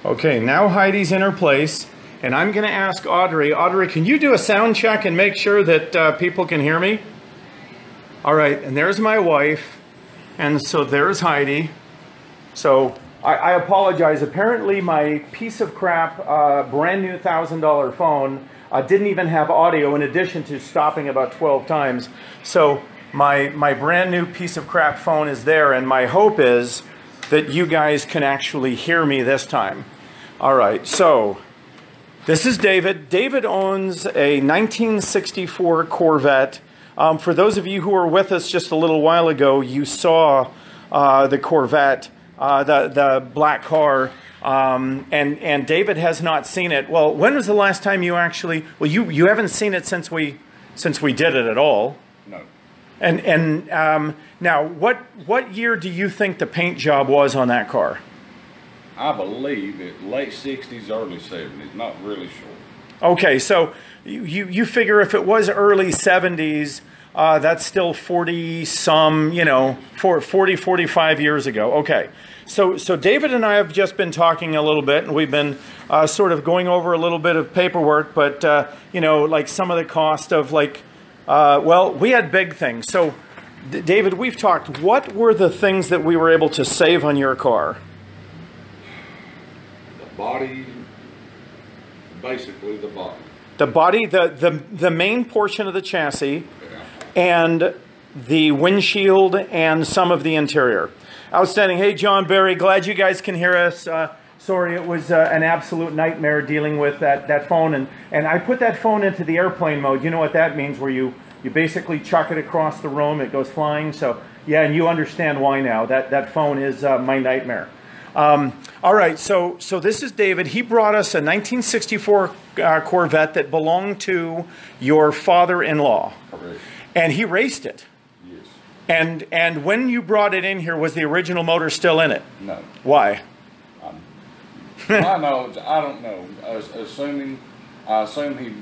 Okay, now Heidi's in her place, and I'm going to ask Audrey. Audrey, can you do a sound check and make sure that people can hear me? All right, and there's my wife, and so there's Heidi. So I apologize. Apparently my piece of crap, brand new $1,000 phone didn't even have audio in addition to stopping about 12 times. So my brand new piece of crap phone is there, and my hope is that you guys can actually hear me this time. All right, so this is David. David owns a 1964 Corvette. For those of you who were with us just a little while ago, you saw the Corvette, the black car, and David has not seen it. Well, when was the last time you actually, well, you haven't seen it since we did it at all? No. And now, what year do you think the paint job was on that car? I believe it late 60s, early 70s, not really sure. Okay, so you figure if it was early 70s, that's still 40-some, 40, 45 years ago. Okay, so David and I have just been talking a little bit, and we've been sort of going over a little bit of paperwork, but, like some of the cost of well, we had big things. So, David, we've talked. What were the things that we were able to save on your car? The body, basically the body. The body, the main portion of the chassis, yeah, and the windshield and some of the interior. Outstanding. Hey, John, Barry, glad you guys can hear us. Sorry, it was an absolute nightmare dealing with that phone. And I put that phone into the airplane mode. You know what that means, where you basically chuck it across the room, it goes flying. So, yeah, and you understand why now. That phone is my nightmare. All right, so this is David. He brought us a 1964 Corvette that belonged to your father-in-law. Correct. And he raced it. Yes. And when you brought it in here, was the original motor still in it? No. Why? I don't know. I assume he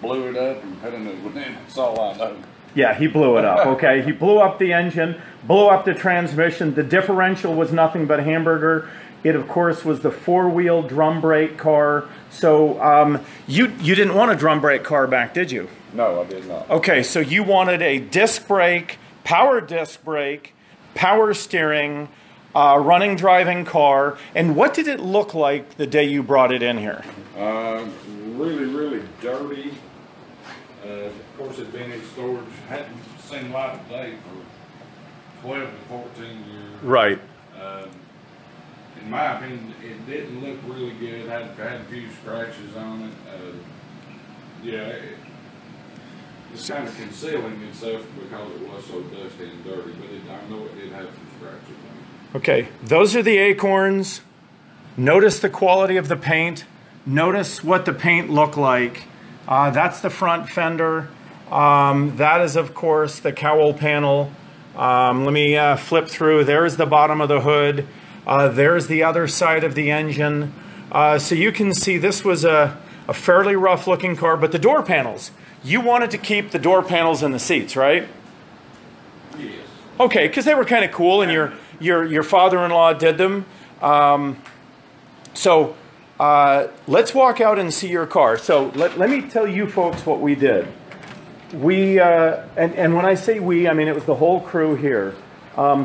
blew it up and put a new one in. That's all I know. Yeah, he blew it up, okay? He blew up the engine, blew up the transmission. The differential was nothing but hamburger. It, of course, was the four-wheel drum brake car. So you didn't want a drum brake car back, did you? No, I did not. Okay, so you wanted a disc brake, power disc brake, power steering, running driving car. And what did it look like the day you brought it in here? Really, really dirty. Of course, it'd been in storage. Hadn't seen light of day for 12 to 14 years. Right. In my opinion, it didn't look really good. Had a few scratches on it. Yeah, it's kind of concealing itself because it was so dusty and dirty. But I know it did have some scratches on it. Okay, those are the acorns. Notice the quality of the paint. Notice what the paint looked like. That's the front fender. That is, of course, the cowl panel. Let me flip through. There's the bottom of the hood. There's the other side of the engine. So you can see this was a fairly rough-looking car, but the door panels. You wanted to keep the door panels in the seats, right? Yes. Okay, because they were kind of cool, and your father-in-law did them. So let's walk out and see your car. So let me tell you folks what we did. We, and when I say we, I mean it was the whole crew here.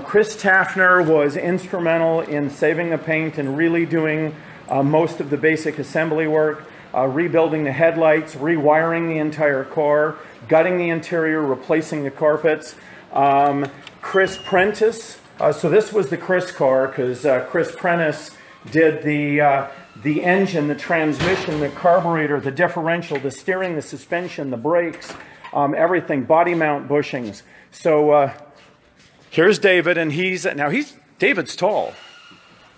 Chris Taffner was instrumental in saving the paint and really doing most of the basic assembly work, rebuilding the headlights, rewiring the entire car, gutting the interior, replacing the carpets. Chris Prentice, so this was the Chris car because Chris Prentice did the engine, the transmission, the carburetor, the differential, the steering, the suspension, the brakes, everything, body mount bushings. So here's David, and David's tall.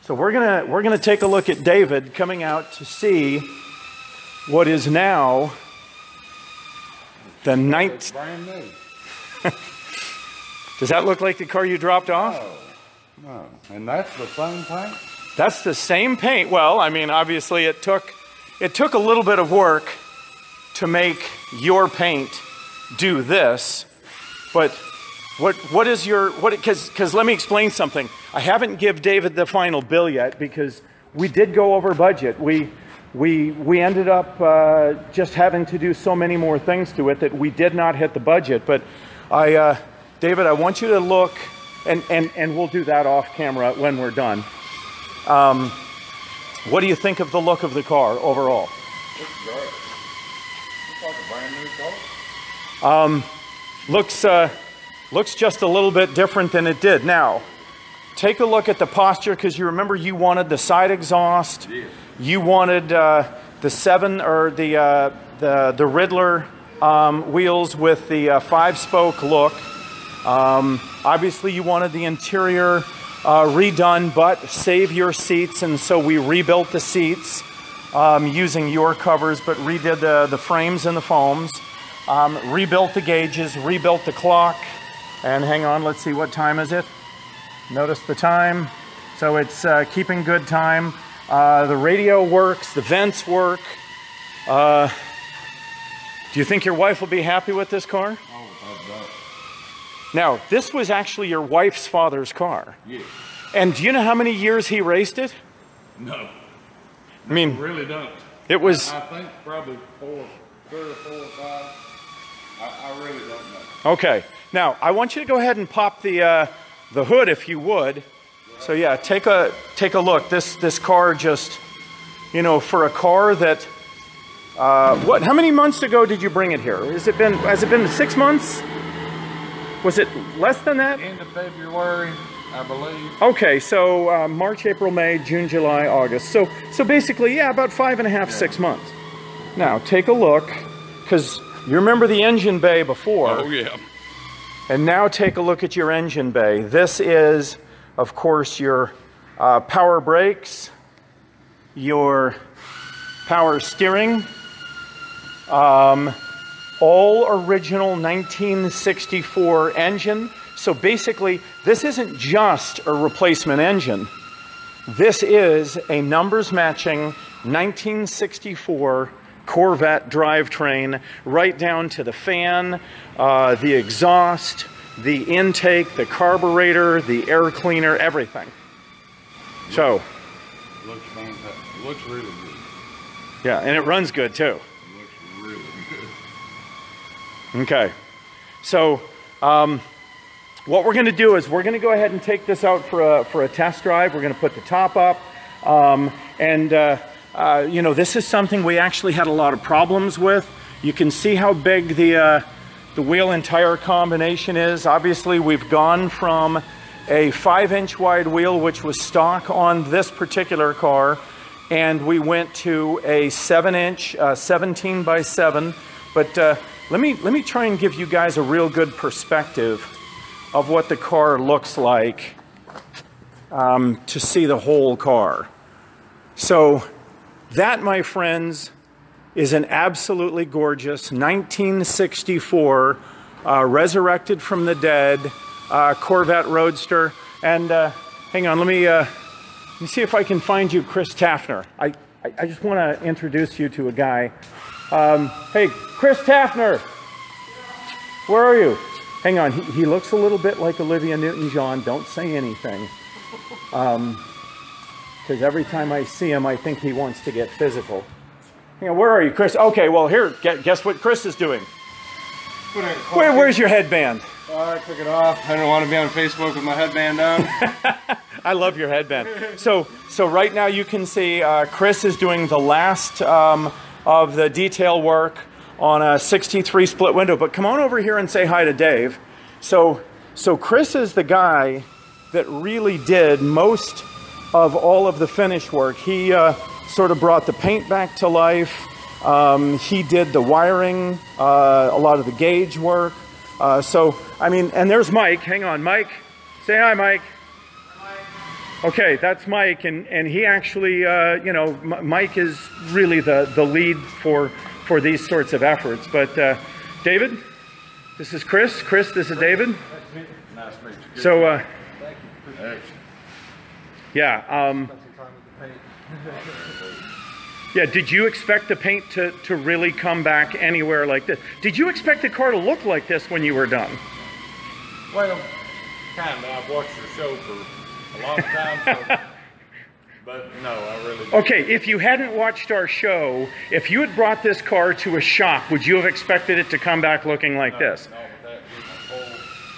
So we're gonna take a look at David coming out to see what is now the ninth. Brand new. Does that look like the car you dropped off? No. And that's the same paint? That's the same paint. Well, I mean, obviously it took a little bit of work to make your paint do this, but what is your, because let me explain something. I haven't give David the final bill yet because we did go over budget. We ended up just having to do so many more things to it that we did not hit the budget. But David, I want you to look, and we'll do that off camera when we're done. What do you think of the look of the car overall? Looks great. Looks like a brand new car. Looks just a little bit different than it did. Now, take a look at the posture, because you remember you wanted the side exhaust. Yeah. You wanted the Riddler wheels with the 5-spoke look. Obviously, you wanted the interior redone, but save your seats, and so we rebuilt the seats using your covers, but redid the frames and the foams. Rebuilt the gauges, rebuilt the clock, and hang on, let's see, what time is it? Notice the time. So it's keeping good time. The radio works, the vents work. Do you think your wife will be happy with this car? Oh, that's right. Now, this was actually your wife's father's car. Yeah. And do you know how many years he raced it? No. I mean, I really don't. it was... I think probably 3 or 4 or 5. I really don't know. Okay. Now, I want you to go ahead and pop the hood, if you would. So yeah, take a look. This car just, you know, for a car that, what? How many months ago did you bring it here? Has it been 6 months? Was it less than that? End of February, I believe. Okay, so March, April, May, June, July, August. So basically, yeah, about 5.5, 6 months. Now take a look, because you remember the engine bay before. Oh yeah. And now take a look at your engine bay. This is, of course, your power brakes, your power steering, all original 1964 engine. So basically, this isn't just a replacement engine. This is a numbers matching 1964 Corvette drivetrain, right down to the fan, the exhaust, the intake, the carburetor, the air cleaner, everything. So, Looks fantastic. Looks really good. yeah, and it runs good too. Looks really good. Okay, so what we're going to do is we're going to go ahead and take this out for a test drive. We're going to put the top up, you know, this is something we actually had a lot of problems with. You can see how big the wheel and tire combination is. Obviously, we've gone from a 5-inch wide wheel, which was stock on this particular car, and we went to a 7-inch, 17 by 7. But let me try and give you guys a real good perspective of what the car looks like to see the whole car. So that, my friends, is an absolutely gorgeous 1964 resurrected from the dead Corvette Roadster. And hang on, let me see if I can find you Chris Taffner. I just want to introduce you to a guy. Hey, Chris Taffner, where are you? Hang on, he looks a little bit like Olivia Newton-John. Don't say anything. Because every time I see him, I think he wants to get physical. You know, where are you, Chris? Okay, well, here, guess what Chris is doing? Where's your headband? I took it off. I don't want to be on Facebook with my headband on. I love your headband. So right now you can see Chris is doing the last of the detail work on a 63 split window. But come on over here and say hi to Dave. So Chris is the guy that really did most of all of the finish work. He sort of brought the paint back to life. He did the wiring, a lot of the gauge work. So, I mean, and there's Mike. Hang on, Mike. Say hi, Mike. Hi, Mike. Okay, that's Mike, and he actually, you know, Mike is really the lead for these sorts of efforts. But David, this is Chris. Chris, this is David. Nice to meet you. So, Excellent. yeah. Yeah, did you expect the paint to really come back anywhere like this? Did you expect the car to look like this when you were done? Well, kind of. I've watched your show for a long time. So But no, I really didn't. Okay, if you hadn't watched our show, if you had brought this car to a shop, would you have expected it to come back looking like this? No, but that was a full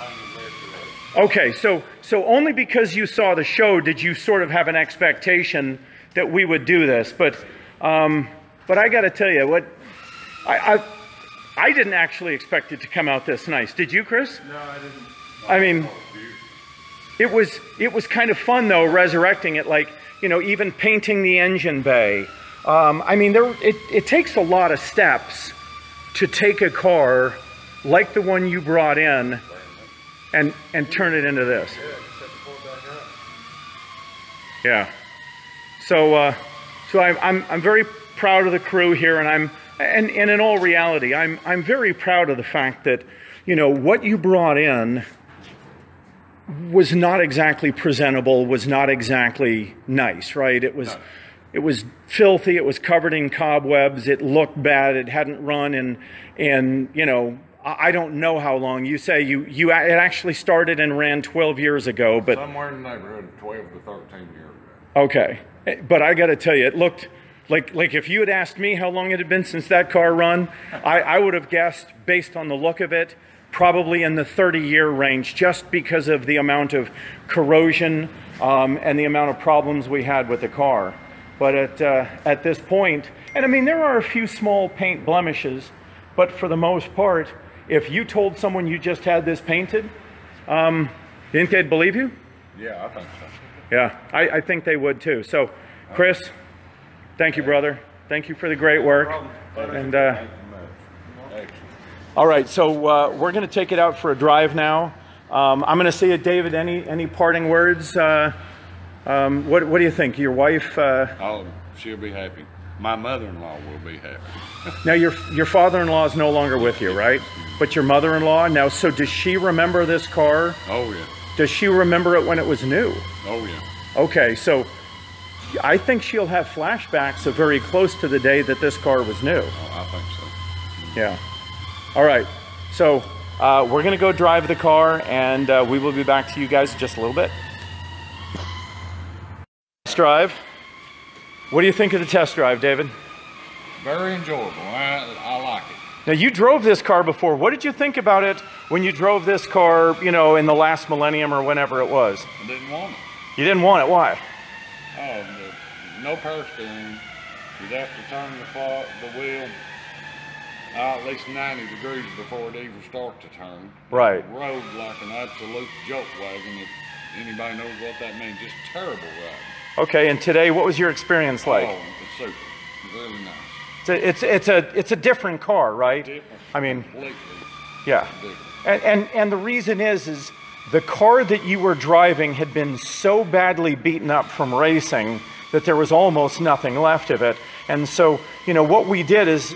painted restoration. Okay, so only because you saw the show did you sort of have an expectation that we would do this. But I got to tell you, what I didn't actually expect it to come out this nice. Did you, Chris? No, I didn't. I mean, it was kind of fun though, resurrecting it, like, you know, even painting the engine bay. I mean, it takes a lot of steps to take a car like the one you brought in and turn it into this. Yeah. So I'm very proud of the crew here, and in all reality, I'm very proud of the fact that, you know, what you brought in was not exactly presentable, was not exactly nice, right? It was filthy, it was covered in cobwebs, it looked bad, it hadn't run in you know, I don't know how long. You say it actually started and ran 12 years ago, but Somewhere in the neighborhood of 12 to 13 years ago. okay. But I got to tell you, it looked like if you had asked me how long it had been since that car run, I would have guessed, based on the look of it, probably in the 30-year range, just because of the amount of corrosion and the amount of problems we had with the car. But at this point, and I mean, there are a few small paint blemishes, but for the most part, if you told someone you just had this painted, you think they'd believe you? Yeah, I think so. Yeah, I think they would too. So, Chris, thank you, brother. Thank you for the great work. And all right, so we're going to take it out for a drive now. I'm going to say it, David. Any parting words? What do you think? Your wife? Oh, she'll be happy. My mother-in-law will be happy. Now, your father-in-law is no longer with you, right? But your mother-in-law now. So does she remember this car? Oh yeah. Does she remember it when it was new? Oh yeah. Okay, so I think she'll have flashbacks of very close to the day that this car was new. Oh, I think so. Yeah. All right. So we're going to go drive the car, and we will be back to you guys in just a little bit. Test drive. What do you think of the test drive, David? Very enjoyable. I like it. Now, you drove this car before. What did you think about it when you drove this car, you know, in the last millennium or whenever it was? I didn't want it. You didn't want it. Why? Oh, no power steering. You'd have to turn the wheel at least 90 degrees before it even start to turn. Right. It rode like an absolute joke wagon, if anybody knows what that means. Just terrible riding. Okay, and today, what was your experience like? Oh, it's super. Really nice. It's a different car, right? Different. I mean, Completely yeah. different. And the reason is the car that you were driving had been so badly beaten up from racing that there was almost nothing left of it. And so, you know, what we did is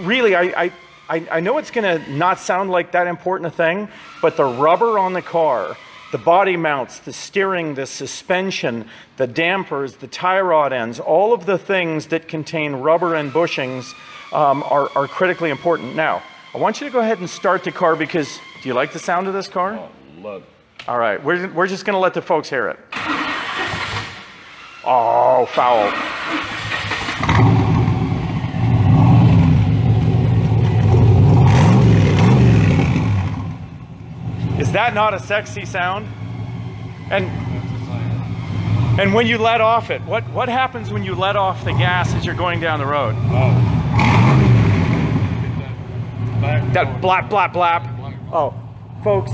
really, I know it's going to not sound like that important a thing, but the rubber on the car, the body mounts, the steering, the suspension, the dampers, the tie rod ends, all of the things that contain rubber and bushings are critically important. Now, I want you to go ahead and start the car because, do you like the sound of this car? Oh, love it. All right, we're just going to let the folks hear it. Oh, foul. Is that not a sexy sound? And when you let off it, what happens when you let off the gas as you're going down the road? Oh. That blap, blap, blap. Oh, folks,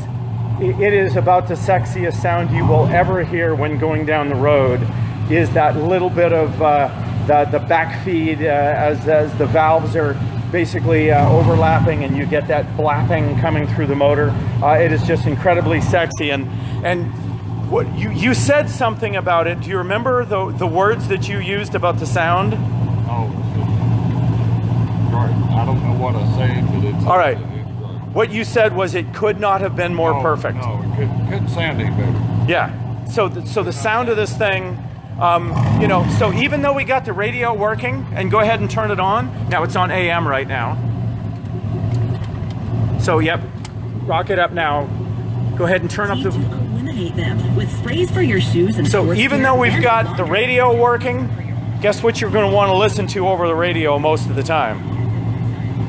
it is about the sexiest sound you will ever hear when going down the road, is that little bit of the back feed as the valves are basically overlapping and you get that blapping coming through the motor. It is just incredibly sexy. And what you said something about it. Do you remember the words that you used about the sound? Oh, great. I don't know what I said, but it's all right. It's great. What you said was it could not have been more perfect. No, it couldn't sound any better. Yeah. So the sound of this thing, you know, so even though we got the radio working, and go ahead and turn it on. Now it's on AM right now. So yep, rock it up now. Go ahead and turn up the. Eliminate treat them with sprays for your shoes and So even though we've got the radio working, guess what you're going to want to listen to over the radio most of the time?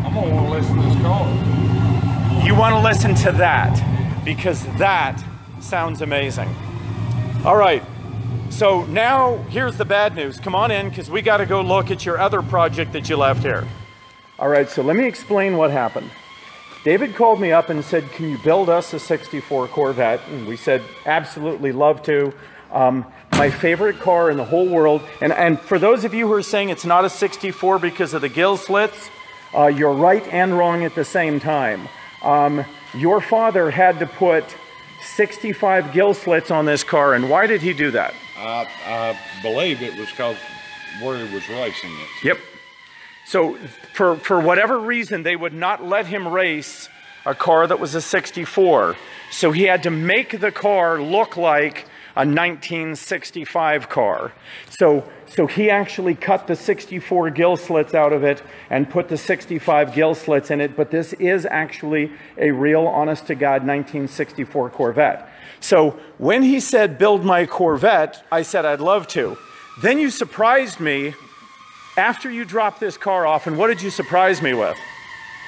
I'm gonna want to listen to this car. You want to listen to that because that sounds amazing. All right, so now here's the bad news. Come on in because we got to go look at your other project that you left here. All right, so let me explain what happened. David called me up and said, can you build us a 64 Corvette? And we said, absolutely, love to. My favorite car in the whole world. And for those of you who are saying it's not a 64 because of the gill slits, you're right and wrong at the same time. Your father had to put 65 gill slits on this car, and why did he do that? I believe it was because where he was racing it. Yep. So for whatever reason, they would not let him race a car that was a 64. So he had to make the car look like a 1965 car. So he actually cut the 64 gill slits out of it and put the 65 gill slits in it, but this is actually a real, honest-to-God 1964 Corvette. So when he said, build my Corvette, I said, I'd love to. Then you surprised me after you dropped this car off, and what did you surprise me with?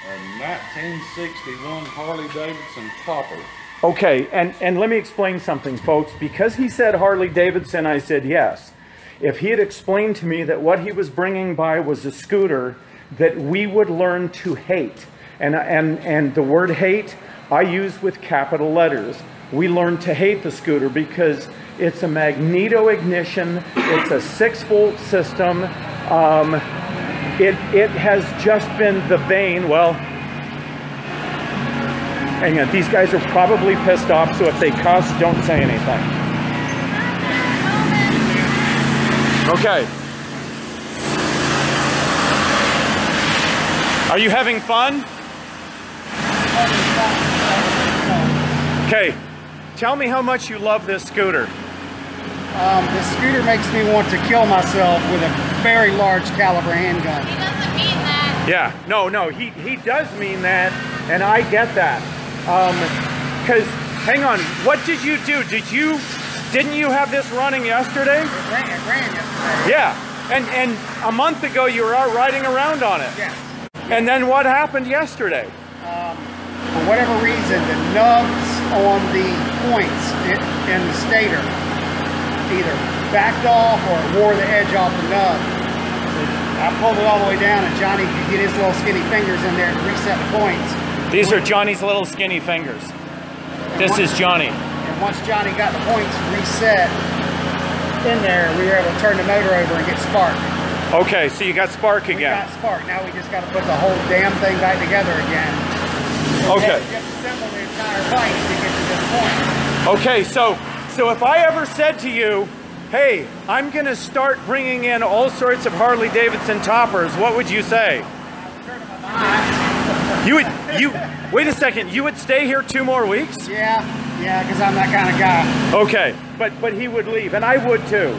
A 1961 Harley-Davidson topper. Okay, and let me explain something, folks. Because he said Harley-Davidson, I said yes. If he had explained to me that what he was bringing by was a scooter that we would learn to hate, and the word hate I use with capital letters. We learned to hate the scooter because it's a magneto ignition, it's a 6-volt system. It has just been the bane. Well, hang on, these guys are probably pissed off, so if they cuss, don't say anything. Okay. Are you having fun? Okay. Tell me how much you love this scooter. The scooter makes me want to kill myself with a very large caliber handgun. He doesn't mean that. Yeah, no, he does mean that, and I get that. Because, hang on, what did you do? Didn't you have this running yesterday? It ran yesterday. Yeah, and a month ago you were out riding around on it. Yes. And then what happened yesterday? For whatever reason, the nubs on the points in the stator either backed off or it wore the edge off the nub. I pulled it all the way down and Johnny could get his little skinny fingers in there and reset the points. These are Johnny's little skinny fingers. This is Johnny. And once Johnny got the points reset in there, we were able to turn the motor over and get spark. Okay, so you got spark again. We got spark. Now we just got to put the whole damn thing back together again. Okay. Just assemble the entire bike to get to this point. Okay, so if I ever said to you, hey, I'm going to start bringing in all sorts of Harley-Davidson toppers, what would you say? Wait a second, you would stay here 2 more weeks? Yeah, because I'm that kind of guy. Okay, but he would leave, and I would too.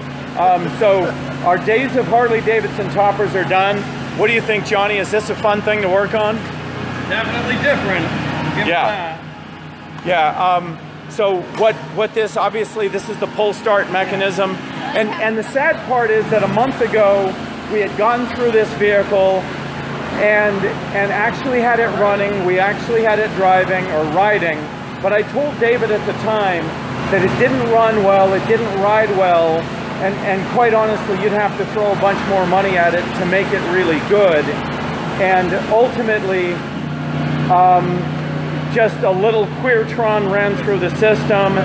So our days of Harley-Davidson toppers are done. What do you think, Johnny? Is this a fun thing to work on? Definitely different. Yeah. So what this, obviously this is the pull start mechanism. And the sad part is that a month ago, we had gone through this vehicle and actually had it running. We actually had it driving or riding. But I told David at the time that it didn't run well, it didn't ride well. And quite honestly, you'd have to throw a bunch more money at it to make it really good. And ultimately, just a little Queertron ran through the system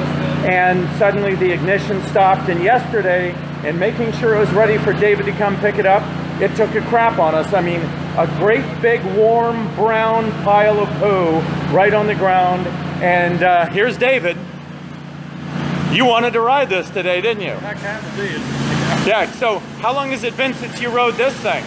and suddenly the ignition stopped. And yesterday, in making sure it was ready for David to come pick it up, it took a crap on us. I mean, a great big warm brown pile of poo right on the ground. And here's David. You wanted to ride this today, didn't you? I kind of did. Yeah, so how long has it been since you rode this thing?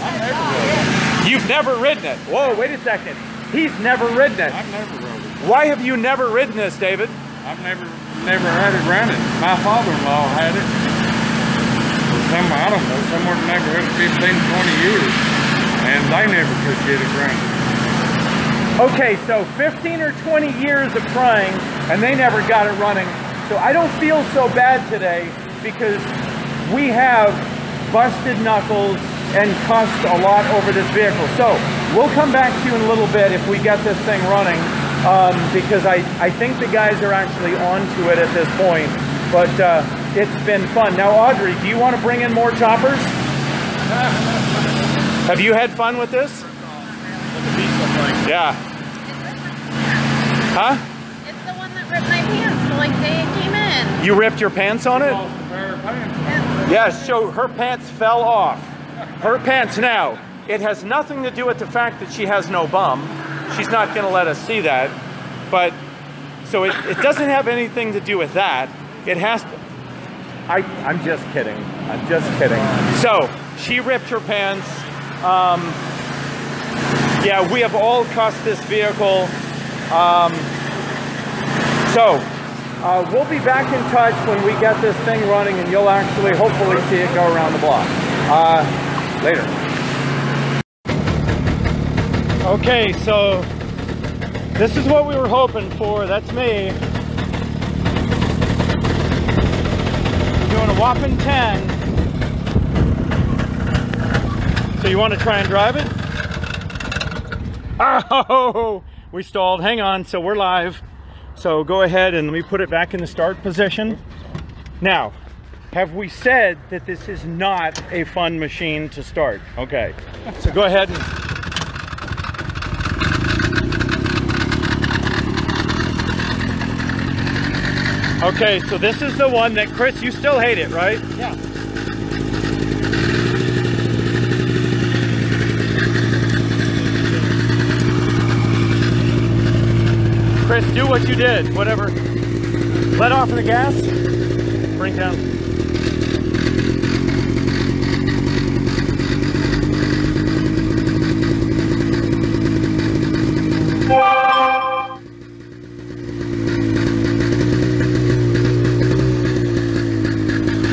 I've never rode it. You've never ridden it? Whoa, wait a second. He's never ridden it. I've never rode it. Why have you never ridden this, David? I've never had it running. My father-in-law had it for I don't know, somewhere in the neighborhood of 15, 20 years. And they never could get it running. Okay, so 15 or 20 years of trying, and they never got it running. So I don't feel so bad today because we have busted knuckles and cussed a lot over this vehicle. So we'll come back to you in a little bit if we get this thing running, because I think the guys are actually onto it at this point. But it's been fun. Now, Audrey, do you want to bring in more choppers? Have you had fun with this? Yeah. Huh? It's the one that ripped my pants like day it came in. You ripped your pants on it? Yeah. Yes, so her pants fell off. Her pants. Now, it has nothing to do with the fact that she has no bum. She's not going to let us see that. But, so it doesn't have anything to do with that. It has to... I'm just kidding. I'm just kidding. So, she ripped her pants. Yeah, we have all cussed this vehicle. We'll be back in touch when we get this thing running, and you'll actually hopefully see it go around the block. Later. Okay, so this is what we were hoping for. That's me. Doing a whopping 10. So you want to try and drive it? Oh, we stalled. Hang on. So we're live. So go ahead and let me put it back in the start position. Now, have we said that this is not a fun machine to start? Okay. So go ahead and... Okay, so this is the one that, Chris, you still hate it, right? Yeah. Chris, do what you did, whatever. Let off of the gas, bring down.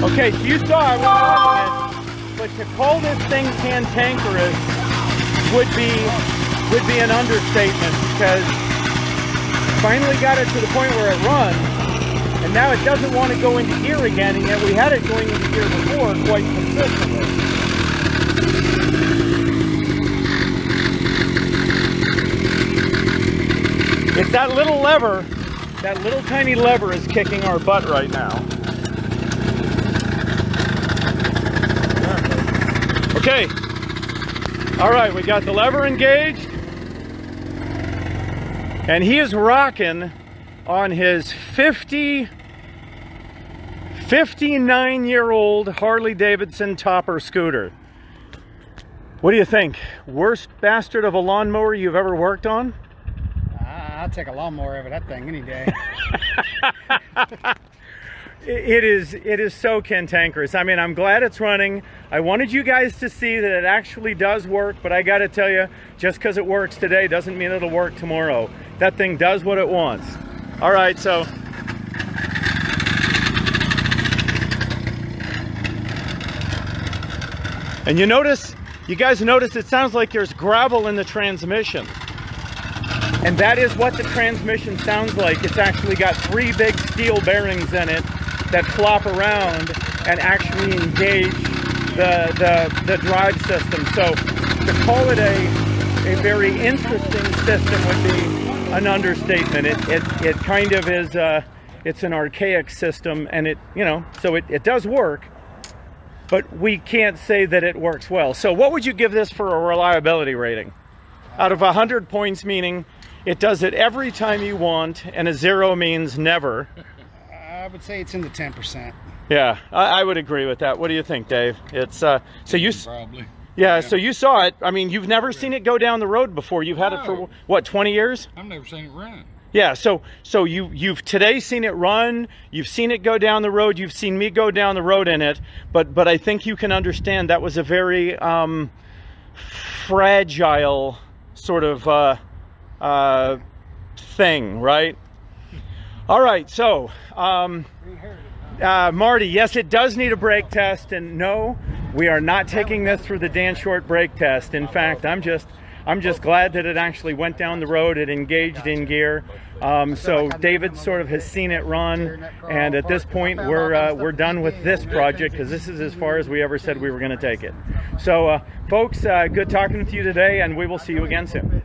Okay, so you saw I was driving it, but to call this thing cantankerous would be an understatement, because finally got it to the point where it runs, and now it doesn't want to go into gear again, and yet we had it going into gear before quite consistently. It's that little lever, that little tiny lever is kicking our butt right now. Okay, all right, we got the lever engaged. And he is rocking on his 59-year-old Harley-Davidson topper scooter. What do you think? Worst bastard of a lawnmower you've ever worked on? I'll take a lawnmower over that thing any day. It is so cantankerous. I mean, I'm glad it's running. I wanted you guys to see that it actually does work, but I got to tell you, just because it works today doesn't mean it'll work tomorrow. That thing does what it wants. All right, so. And you guys notice it sounds like there's gravel in the transmission. And that is what the transmission sounds like. It's actually got 3 big steel bearings in it that flop around and actually engage the drive system. So to call it a very interesting system would be an understatement. It kind of is, it's an archaic system, and so it does work, but we can't say that it works well. So what would you give this for a reliability rating? Out of 100 points, meaning it does it every time you want, and a 0 means never. I would say it's in the 10%. Yeah, I would agree with that. What do you think, Dave? It's so you Probably. yeah, so you saw it. I mean, you've never seen it go down the road before. You've had it for what, 20 years? I've never seen it run. Yeah, so you've today seen it run, you've seen it go down the road, you've seen me go down the road in it, but I think you can understand that was a very fragile sort of thing, right? All right, so Marty, yes, it does need a brake test, and no, we are not taking this through the Dan Short brake test. In fact, I'm I'm just glad that it actually went down the road, it engaged in gear. So David sort of has seen it run, and at this point we're done with this project because this is as far as we ever said we were going to take it. So folks, good talking with you today, and we will see you again soon.